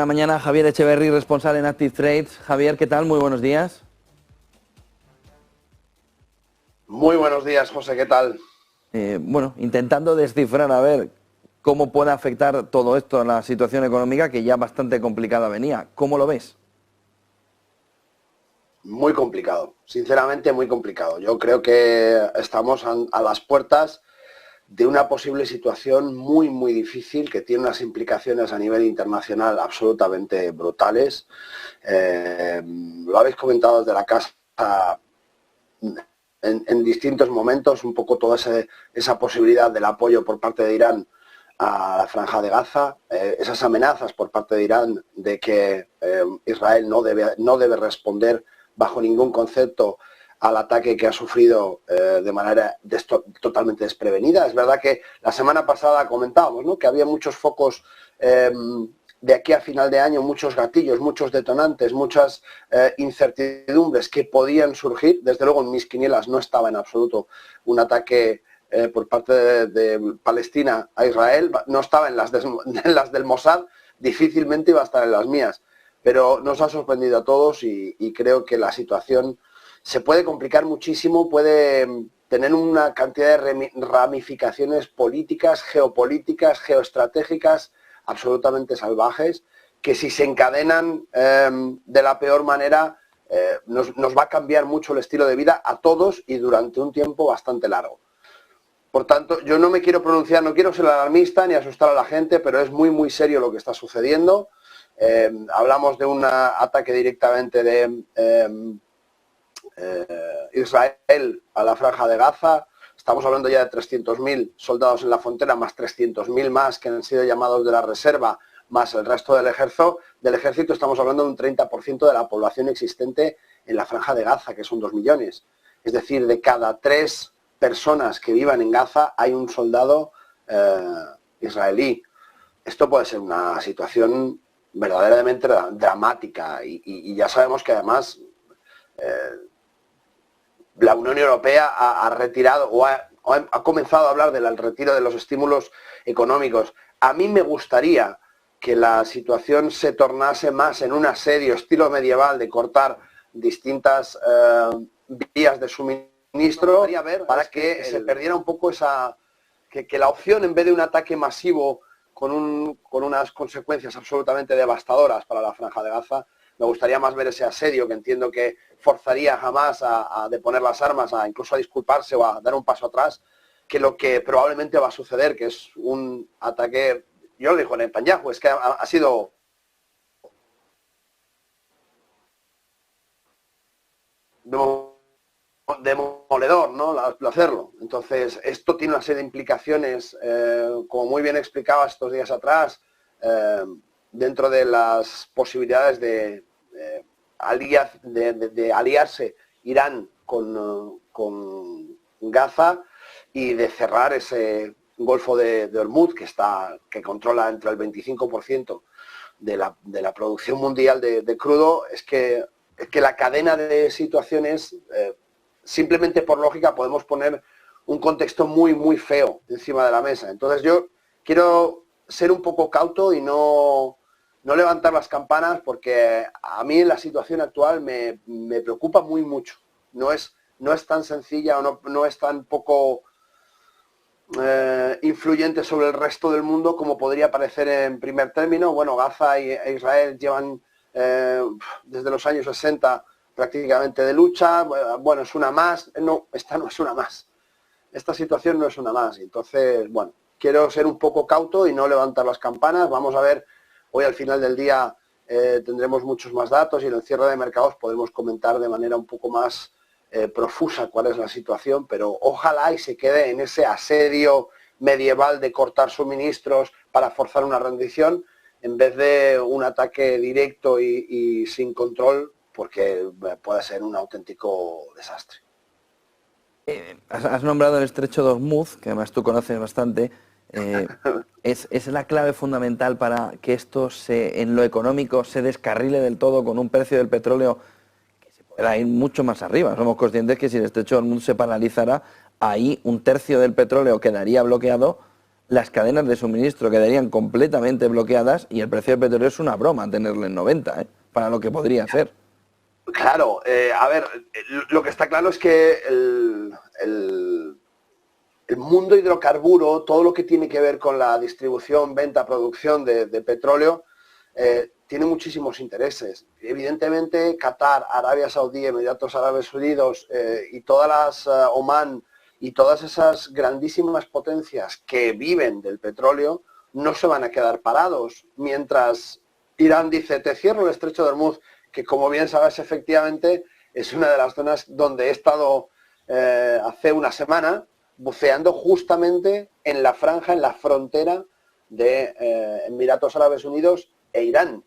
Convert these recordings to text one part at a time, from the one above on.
la mañana, Javier Echeverry, responsable en Active Trades. Javier, ¿qué tal? Muy buenos días. Muy buenos días, José, ¿qué tal? Bueno, intentando descifrar a ver cómo puede afectar todo esto a la situación económica, que ya bastante complicada venía. ¿Cómo lo ves? Muy complicado, sinceramente muy complicado. Yo creo que estamos a las puertas de una posible situación muy difícil que tiene unas implicaciones a nivel internacional absolutamente brutales. Lo habéis comentado desde la casa en distintos momentos, un poco toda esa posibilidad del apoyo por parte de Irán a la Franja de Gaza, esas amenazas por parte de Irán de que Israel no debe responder bajo ningún concepto al ataque que ha sufrido de manera totalmente desprevenida. Es verdad que la semana pasada comentábamos, ¿no?, que había muchos focos de aquí a final de año, muchos gatillos, muchos detonantes, muchas incertidumbres que podían surgir. Desde luego en mis quinielas no estaba en absoluto un ataque por parte de Palestina a Israel, no estaba en las del Mossad, difícilmente iba a estar en las mías, pero nos ha sorprendido a todos y creo que la situación se puede complicar muchísimo, puede tener una cantidad de ramificaciones políticas, geopolíticas, geoestratégicas absolutamente salvajes, que si se encadenan de la peor manera nos va a cambiar mucho el estilo de vida a todos y durante un tiempo bastante largo. Por tanto, yo no me quiero pronunciar, no quiero ser alarmista ni asustar a la gente, pero es muy serio lo que está sucediendo. Hablamos de un ataque directamente de Israel a la Franja de Gaza. Estamos hablando ya de 300.000 soldados en la frontera, más 300.000 más que han sido llamados de la reserva, más el resto del ejército. Estamos hablando de un 30% de la población existente en la Franja de Gaza, que son 2 millones. Es decir, de cada 3 personas que vivan en Gaza hay un soldado israelí. Esto puede ser una situación verdaderamente dramática y ya sabemos que además la Unión Europea ha retirado o ha comenzado a hablar del retiro de los estímulos económicos. A mí me gustaría que la situación se tornase más en un asedio estilo medieval de cortar distintas vías de suministro para que se perdiera un poco que la opción, en vez de un ataque masivo con unas consecuencias absolutamente devastadoras para la Franja de Gaza, me gustaría más ver ese asedio, que entiendo que forzaría jamás a deponer las armas, incluso a disculparse o a dar un paso atrás, que lo que probablemente va a suceder, que es un ataque, yo lo digo en Netanyahu, es que ha sido demoledor, ¿no?, hacerlo. Entonces, esto tiene una serie de implicaciones, como muy bien explicaba estos días atrás, dentro de las posibilidades de aliarse Irán con Gaza y de cerrar ese Golfo de Hormuz que controla entre el 25% de la producción mundial de crudo. Es que la cadena de situaciones, simplemente por lógica, podemos poner un contexto muy feo encima de la mesa. Entonces yo quiero ser un poco cauto y no levantar las campanas, porque a mí la situación actual me preocupa mucho. No es tan sencilla o no es tan poco influyente sobre el resto del mundo como podría parecer en primer término. Bueno, Gaza e Israel llevan desde los años 60 prácticamente de lucha. Bueno, es una más. No, esta no es una más. Esta situación no es una más. Entonces, bueno, quiero ser un poco cauto y no levantar las campanas. Vamos a ver, hoy al final del día tendremos muchos más datos y en el cierre de mercados podremos comentar de manera un poco más profusa cuál es la situación, pero ojalá y se quede en ese asedio medieval de cortar suministros para forzar una rendición, en vez de un ataque directo y sin control, porque puede ser un auténtico desastre. Has nombrado el estrecho de Hormuz, que además tú conoces bastante. ¿Es la clave fundamental para que esto en lo económico se descarrile del todo, con un precio del petróleo que se pueda ir mucho más arriba? Somos conscientes que si el estrecho de Hormuz se paralizara, ahí un tercio del petróleo quedaría bloqueado, las cadenas de suministro quedarían completamente bloqueadas y el precio del petróleo es una broma tenerlo en 90, para lo que podría ser. Claro, a ver, lo que está claro es que el mundo hidrocarburo, todo lo que tiene que ver con la distribución, venta, producción de petróleo, tiene muchísimos intereses. Evidentemente, Qatar, Arabia Saudí, Emiratos Árabes Unidos y todas las Omán y todas esas grandísimas potencias que viven del petróleo no se van a quedar parados. Mientras Irán dice, te cierro el estrecho de Hormuz, que como bien sabes efectivamente es una de las zonas donde he estado hace una semana, buceando justamente en la franja, en la frontera de Emiratos Árabes Unidos e Irán.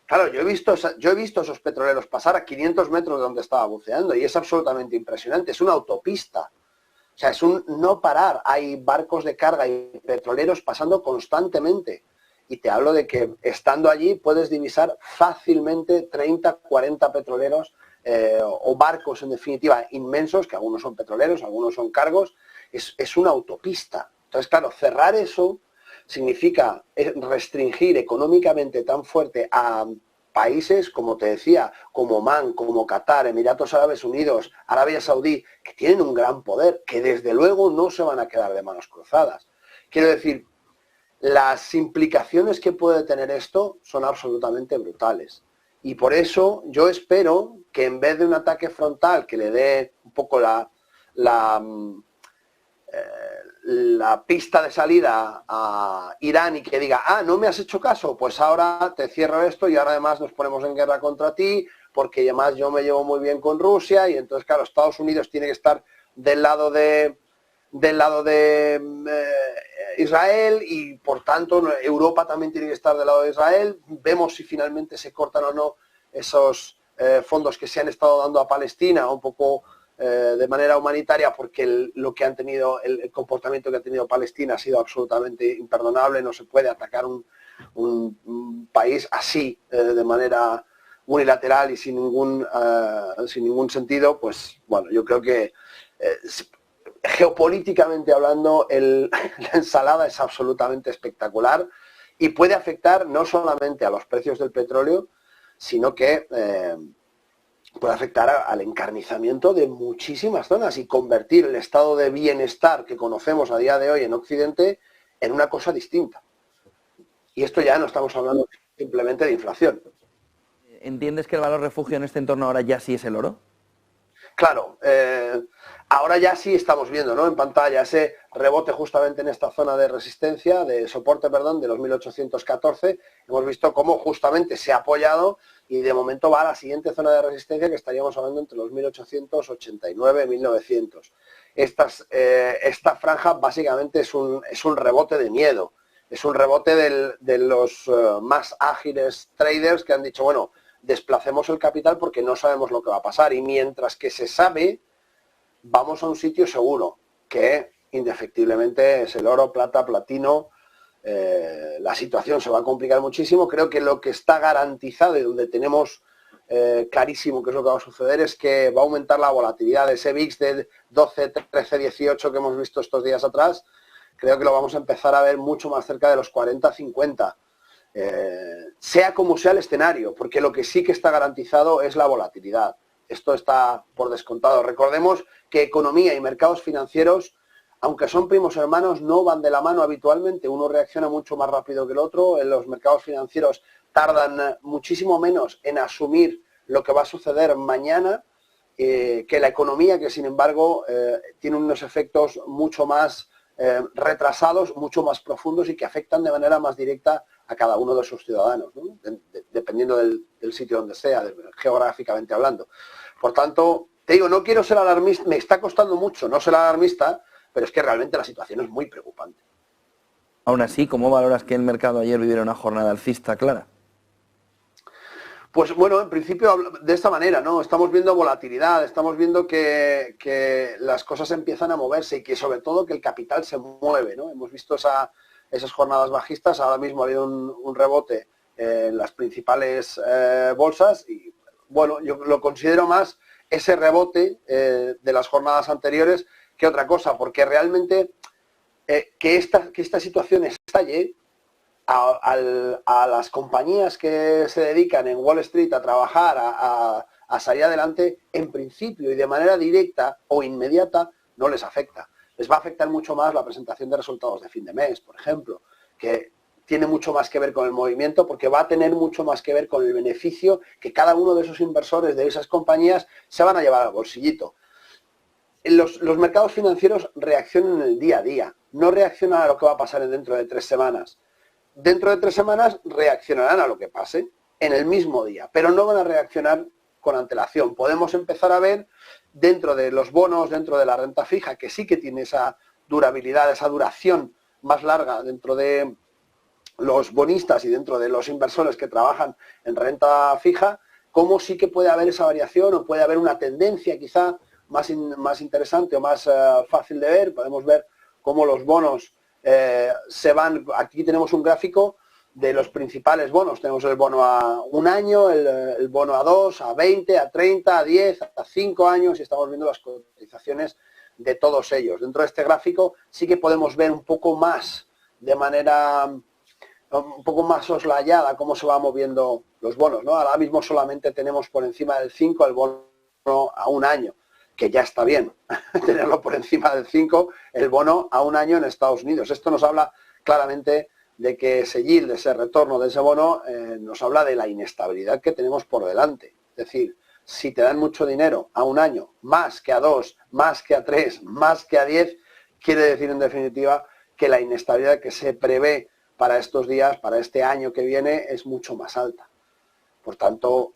Claro, yo he visto esos petroleros pasar a 500 metros de donde estaba buceando y es absolutamente impresionante, es una autopista. O sea, es un no parar, hay barcos de carga y petroleros pasando constantemente. Y te hablo de que estando allí puedes divisar fácilmente 30, 40 petroleros o barcos en definitiva inmensos, que algunos son petroleros, algunos son cargos, es una autopista. Entonces, claro, cerrar eso significa restringir económicamente tan fuerte a países, como te decía, como Omán, como Qatar, Emiratos Árabes Unidos, Arabia Saudí, que tienen un gran poder, que desde luego no se van a quedar de manos cruzadas. Quiero decir, las implicaciones que puede tener esto son absolutamente brutales. Y por eso yo espero que en vez de un ataque frontal que le dé un poco la pista de salida a Irán y que diga, no me has hecho caso, pues ahora te cierro esto y ahora además nos ponemos en guerra contra ti, porque además yo me llevo muy bien con Rusia y entonces, claro, Estados Unidos tiene que estar del lado de Israel y por tanto Europa también tiene que estar del lado de Israel. Vemos si finalmente se cortan o no esos fondos que se han estado dando a Palestina un poco de manera humanitaria, porque lo que han tenido, el comportamiento que ha tenido Palestina ha sido absolutamente imperdonable. No se puede atacar un país así de manera unilateral y sin ningún sentido. Pues bueno, yo creo que geopolíticamente hablando la ensalada es absolutamente espectacular y puede afectar no solamente a los precios del petróleo, sino que puede afectar al encarnizamiento de muchísimas zonas y convertir el estado de bienestar que conocemos a día de hoy en Occidente en una cosa distinta. Y esto ya no estamos hablando simplemente de inflación. ¿Entiendes que el valor refugio en este entorno ahora ya sí es el oro? Claro, ahora ya sí estamos viendo, ¿no?, en pantalla ese rebote justamente en esta zona de resistencia, de soporte, perdón, de los 1814. Hemos visto cómo justamente se ha apoyado y de momento va a la siguiente zona de resistencia, que estaríamos hablando entre los 1889 y 1900. Esta franja básicamente es un rebote de miedo, es un rebote de los más ágiles traders que han dicho, bueno, desplacemos el capital porque no sabemos lo que va a pasar, y mientras que se sabe, vamos a un sitio seguro, que indefectiblemente es el oro, plata, platino. La situación se va a complicar muchísimo. Creo que lo que está garantizado y donde tenemos clarísimo qué es lo que va a suceder es que va a aumentar la volatilidad de ese VIX de 12, 13, 18 que hemos visto estos días atrás. Creo que lo vamos a empezar a ver mucho más cerca de los 40, 50. Sea como sea el escenario, porque lo que sí que está garantizado es la volatilidad. Esto está por descontado. Recordemos que economía y mercados financieros, aunque son primos hermanos, no van de la mano habitualmente. Uno reacciona mucho más rápido que el otro. En los mercados financieros tardan muchísimo menos en asumir lo que va a suceder mañana que la economía, que sin embargo tiene unos efectos mucho más retrasados, mucho más profundos y que afectan de manera más directa a cada uno de sus ciudadanos, ¿no?, dependiendo del sitio donde sea, geográficamente hablando. Por tanto, te digo, no quiero ser alarmista, me está costando mucho no ser alarmista, pero es que realmente la situación es muy preocupante. Aún así, ¿cómo valoras que el mercado ayer viviera una jornada alcista clara? Pues bueno, en principio de esta manera, ¿no? Estamos viendo volatilidad, estamos viendo que las cosas empiezan a moverse y que sobre todo que el capital se mueve, ¿no? Hemos visto esas jornadas bajistas. Ahora mismo ha habido un rebote en las principales bolsas y bueno, yo lo considero más ese rebote de las jornadas anteriores que otra cosa, porque realmente que esta situación estalle a las compañías que se dedican en Wall Street a trabajar, a salir adelante, en principio y de manera directa o inmediata, no les afecta. Les va a afectar mucho más la presentación de resultados de fin de mes, por ejemplo, que tiene mucho más que ver con el movimiento, porque va a tener mucho más que ver con el beneficio que cada uno de esos inversores de esas compañías se van a llevar al bolsillito. Los mercados financieros reaccionan en el día a día, no reaccionan a lo que va a pasar dentro de 3 semanas. Dentro de 3 semanas reaccionarán a lo que pase en el mismo día, pero no van a reaccionar con antelación. Podemos empezar a ver dentro de los bonos, dentro de la renta fija, que sí que tiene esa durabilidad, esa duración más larga dentro de los bonistas y dentro de los inversores que trabajan en renta fija, cómo sí que puede haber esa variación o puede haber una tendencia quizá más interesante o más fácil de ver. Podemos ver cómo los bonos se van. Aquí tenemos un gráfico de los principales bonos. Tenemos el bono a 1 año, el bono a 2, a 20, a 30, a 10, a 5 años y estamos viendo las cotizaciones de todos ellos. Dentro de este gráfico sí que podemos ver un poco más, de manera un poco más soslayada, cómo se van moviendo los bonos, ¿no? Ahora mismo solamente tenemos por encima del 5 el bono a 1 año, que ya está bien tenerlo por encima del 5, el bono a 1 año en Estados Unidos. Esto nos habla claramente de que ese yield, ese retorno de ese bono, nos habla de la inestabilidad que tenemos por delante. Es decir, si te dan mucho dinero a 1 año, más que a 2, más que a 3, más que a 10, quiere decir en definitiva que la inestabilidad que se prevé para estos días, para este año que viene, es mucho más alta. Por tanto,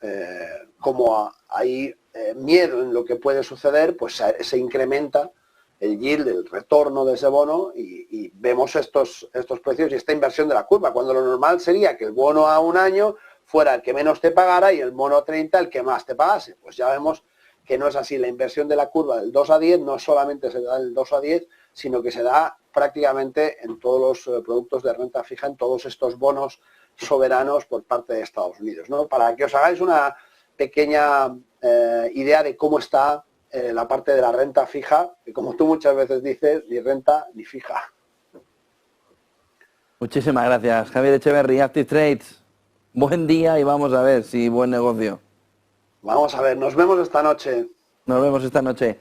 como hay miedo en lo que puede suceder, pues se incrementa el yield, el retorno de ese bono y vemos estos precios y esta inversión de la curva, cuando lo normal sería que el bono a 1 año fuera el que menos te pagara y el bono a 30 el que más te pagase. Pues ya vemos que no es así. La inversión de la curva del 2 a 10 no solamente se da del 2 a 10, sino que se da prácticamente en todos los productos de renta fija, en todos estos bonos soberanos por parte de Estados Unidos, ¿no? Para que os hagáis una pequeña idea de cómo está la parte de la renta fija, que como tú muchas veces dices, ni renta ni fija. Muchísimas gracias, Javier Echeverry, Active Trades. Buen día y vamos a ver si buen negocio. Vamos a ver, nos vemos esta noche. Nos vemos esta noche.